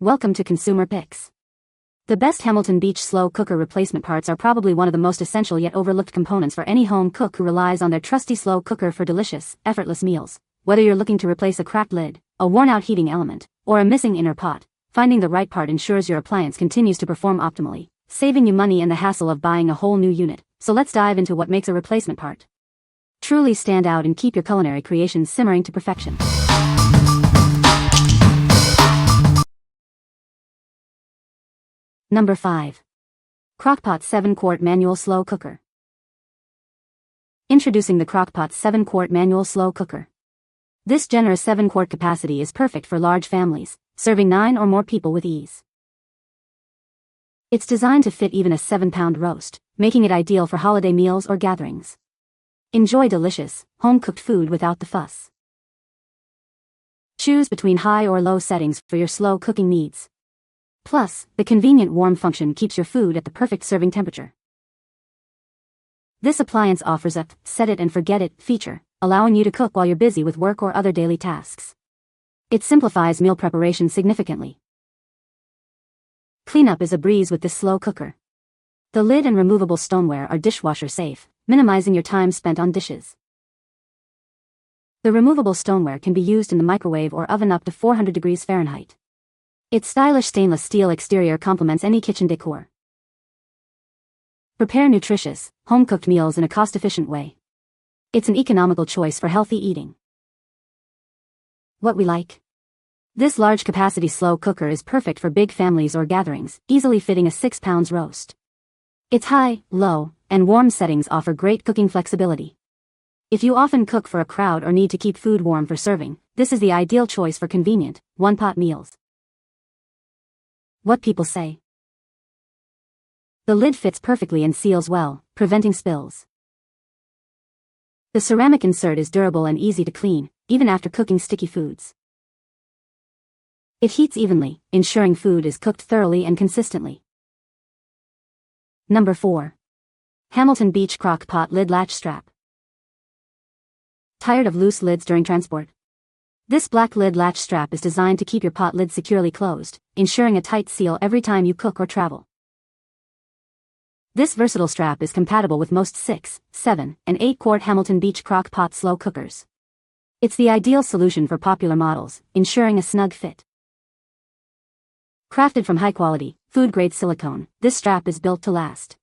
Welcome to Consumer Picks. The best Hamilton Beach slow cooker replacement parts are probably one of the most essential yet overlooked components for any home cook who relies on their trusty slow cooker for delicious, effortless meals. Whether you're looking to replace a cracked lid, a worn-out heating element, or a missing inner pot, finding the right part ensures your appliance continues to perform optimally, saving you money and the hassle of buying a whole new unit. So let's dive into what makes a replacement part truly stand out and keep your culinary creations simmering to perfection. Number 5. Crock-Pot 7-quart manual slow cooker. Introducing the Crock-Pot 7-quart manual slow cooker. This generous 7-quart capacity is perfect for large families, serving 9 or more people with ease. It's designed to fit even a 7-pound roast, making it ideal for holiday meals or gatherings. Enjoy delicious, home-cooked food without the fuss. Choose between high or low settings for your slow cooking needs. Plus, the convenient warm function keeps your food at the perfect serving temperature. This appliance offers a set it and forget it feature, allowing you to cook while you're busy with work or other daily tasks. It simplifies meal preparation significantly. Cleanup is a breeze with this slow cooker. The lid and removable stoneware are dishwasher safe, minimizing your time spent on dishes. The removable stoneware can be used in the microwave or oven up to 400 degrees Fahrenheit. Its stylish stainless steel exterior complements any kitchen decor. Prepare nutritious, home-cooked meals in a cost-efficient way. It's an economical choice for healthy eating. What we like. This large-capacity slow cooker is perfect for big families or gatherings, easily fitting a 6-pound roast. Its high, low, and warm settings offer great cooking flexibility. If you often cook for a crowd or need to keep food warm for serving, this is the ideal choice for convenient, one-pot meals. What people say. The lid fits perfectly and seals well, preventing spills. The ceramic insert is durable and easy to clean, even after cooking sticky foods. It heats evenly, ensuring food is cooked thoroughly and consistently. Number 4. Hamilton Beach Crock-Pot Lid Latch Strap. Tired of loose lids during transport? This black lid latch strap is designed to keep your pot lid securely closed, ensuring a tight seal every time you cook or travel. This versatile strap is compatible with most 6, 7, and 8-quart Hamilton Beach Crock-Pot slow cookers. It's the ideal solution for popular models, ensuring a snug fit. Crafted from high-quality, food-grade silicone, this strap is built to last.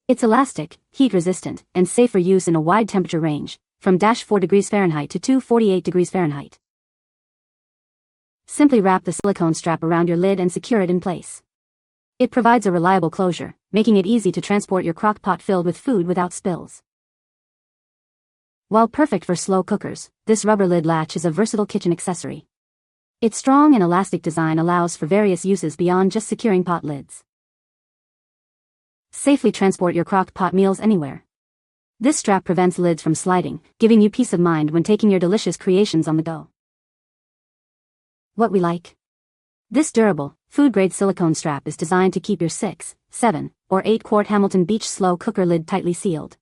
It's elastic, heat-resistant, and safe for use in a wide temperature range, from -4 degrees Fahrenheit to 248 degrees Fahrenheit. Simply wrap the silicone strap around your lid and secure it in place. It provides a reliable closure, making it easy to transport your crock pot filled with food without spills. While perfect for slow cookers, this rubber lid latch is a versatile kitchen accessory. Its strong and elastic design allows for various uses beyond just securing pot lids. Safely transport your crock pot meals anywhere. This strap prevents lids from sliding, giving you peace of mind when taking your delicious creations on the go. What we like. This durable, food-grade silicone strap is designed to keep your 6, 7, or 8-quart Hamilton Beach slow cooker lid tightly sealed.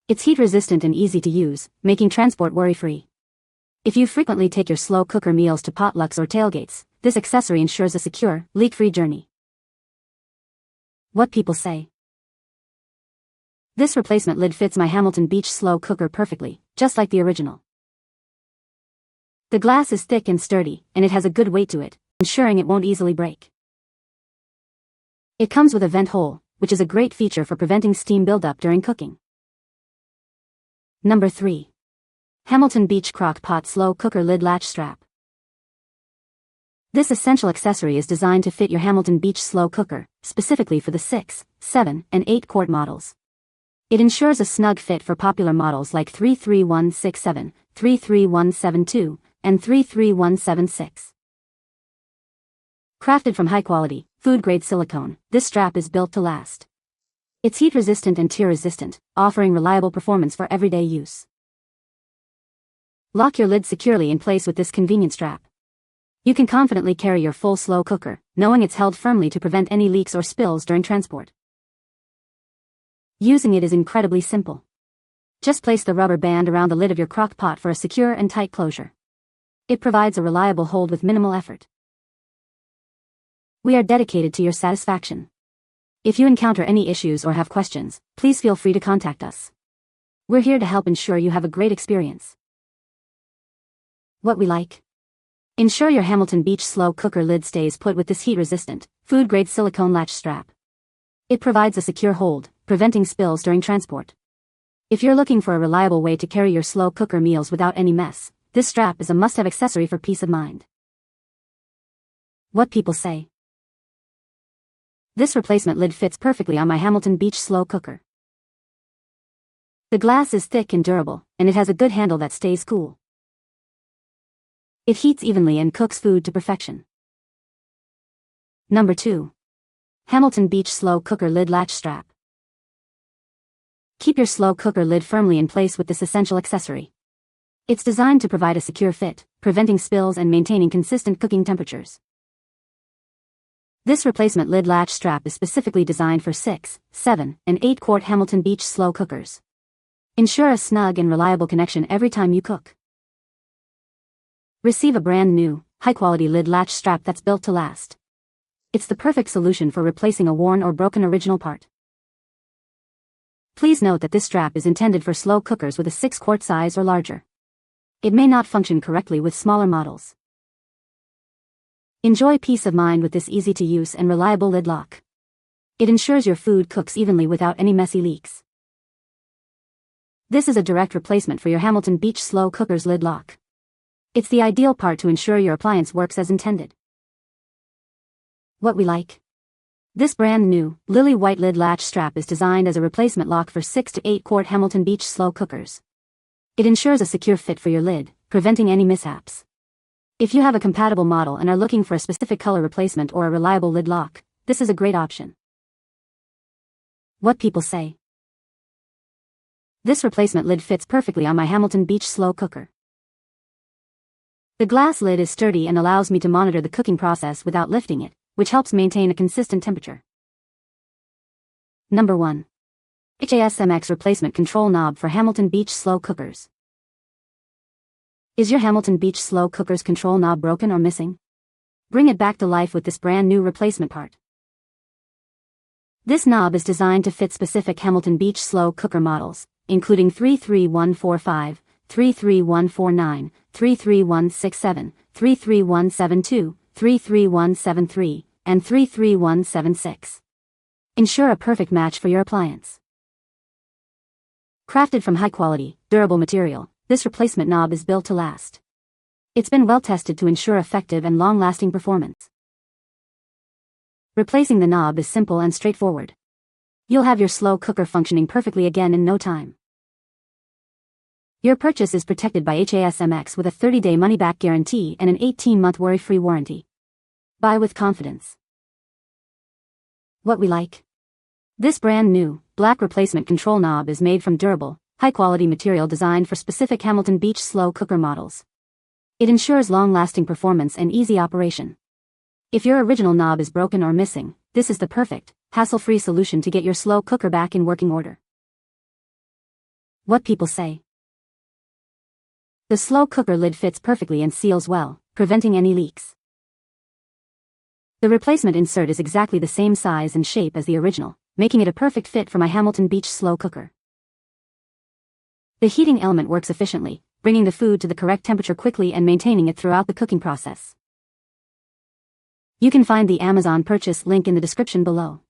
It's heat-resistant and easy to use, making transport worry-free. If you frequently take your slow cooker meals to potlucks or tailgates, this accessory ensures a secure, leak-free journey. What people say. This replacement lid fits my Hamilton Beach slow cooker perfectly, just like the original. The glass is thick and sturdy, and it has a good weight to it, ensuring it won't easily break. It comes with a vent hole, which is a great feature for preventing steam buildup during cooking. Number 3. Hamilton Beach Crock-Pot Slow Cooker Lid Latch Strap. This essential accessory is designed to fit your Hamilton Beach slow cooker, specifically for the 6, 7, and 8-quart models. It ensures a snug fit for popular models like 33167, 33172, and 33176. Crafted from high-quality, food-grade silicone, this strap is built to last. It's heat-resistant and tear-resistant, offering reliable performance for everyday use. Lock your lid securely in place with this convenient strap. You can confidently carry your full slow cooker, knowing it's held firmly to prevent any leaks or spills during transport. Using it is incredibly simple. Just place the rubber band around the lid of your crock pot for a secure and tight closure. It provides a reliable hold with minimal effort. We are dedicated to your satisfaction. If you encounter any issues or have questions, please feel free to contact us. We're here to help ensure you have a great experience. What we like. Ensure your Hamilton Beach slow cooker lid stays put with this heat-resistant, food-grade silicone latch strap. It provides a secure hold, preventing spills during transport. If you're looking for a reliable way to carry your slow cooker meals without any mess, this strap is a must-have accessory for peace of mind. What people say. This replacement lid fits perfectly on my Hamilton Beach slow cooker. The glass is thick and durable, and it has a good handle that stays cool. It heats evenly and cooks food to perfection. Number 2. Hamilton Beach slow cooker lid latch strap. Keep your slow cooker lid firmly in place with this essential accessory. It's designed to provide a secure fit, preventing spills and maintaining consistent cooking temperatures. This replacement lid latch strap is specifically designed for 6, 7, and 8-quart Hamilton Beach slow cookers. Ensure a snug and reliable connection every time you cook. Receive a brand new, high-quality lid latch strap that's built to last. It's the perfect solution for replacing a worn or broken original part. Please note that this strap is intended for slow cookers with a 6-quart size or larger. It may not function correctly with smaller models. Enjoy peace of mind with this easy-to-use and reliable lid lock. It ensures your food cooks evenly without any messy leaks. This is a direct replacement for your Hamilton Beach slow cooker's lid lock. It's the ideal part to ensure your appliance works as intended. What we like. This brand new, lily white lid latch strap is designed as a replacement lock for 6 to 8-quart Hamilton Beach slow cookers. It ensures a secure fit for your lid, preventing any mishaps. If you have a compatible model and are looking for a specific color replacement or a reliable lid lock, this is a great option. What people say. This replacement lid fits perfectly on my Hamilton Beach slow cooker. The glass lid is sturdy and allows me to monitor the cooking process without lifting it, which helps maintain a consistent temperature. Number 1. HASMX replacement control knob for Hamilton Beach slow cookers. Is your Hamilton Beach slow cooker's control knob broken or missing? Bring it back to life with this brand new replacement part. This knob is designed to fit specific Hamilton Beach slow cooker models, including 33145, 33149, 33167, 33172, 33173, and 33176. Ensure a perfect match for your appliance. Crafted from high-quality, durable material, this replacement knob is built to last. It's been well tested to ensure effective and long-lasting performance. Replacing the knob is simple and straightforward. You'll have your slow cooker functioning perfectly again in no time. Your purchase is protected by HASMX with a 30-day money-back guarantee and an 18-month worry-free warranty. Buy with confidence. What we like. This brand new, black replacement control knob is made from durable, high-quality material designed for specific Hamilton Beach slow cooker models. It ensures long-lasting performance and easy operation. If your original knob is broken or missing, this is the perfect, hassle-free solution to get your slow cooker back in working order. What people say. The slow cooker lid fits perfectly and seals well, preventing any leaks. The replacement insert is exactly the same size and shape as the original, making it a perfect fit for my Hamilton Beach slow cooker. The heating element works efficiently, bringing the food to the correct temperature quickly and maintaining it throughout the cooking process. You can find the Amazon purchase link in the description below.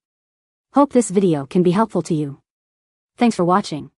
Hope this video can be helpful to you. Thanks for watching.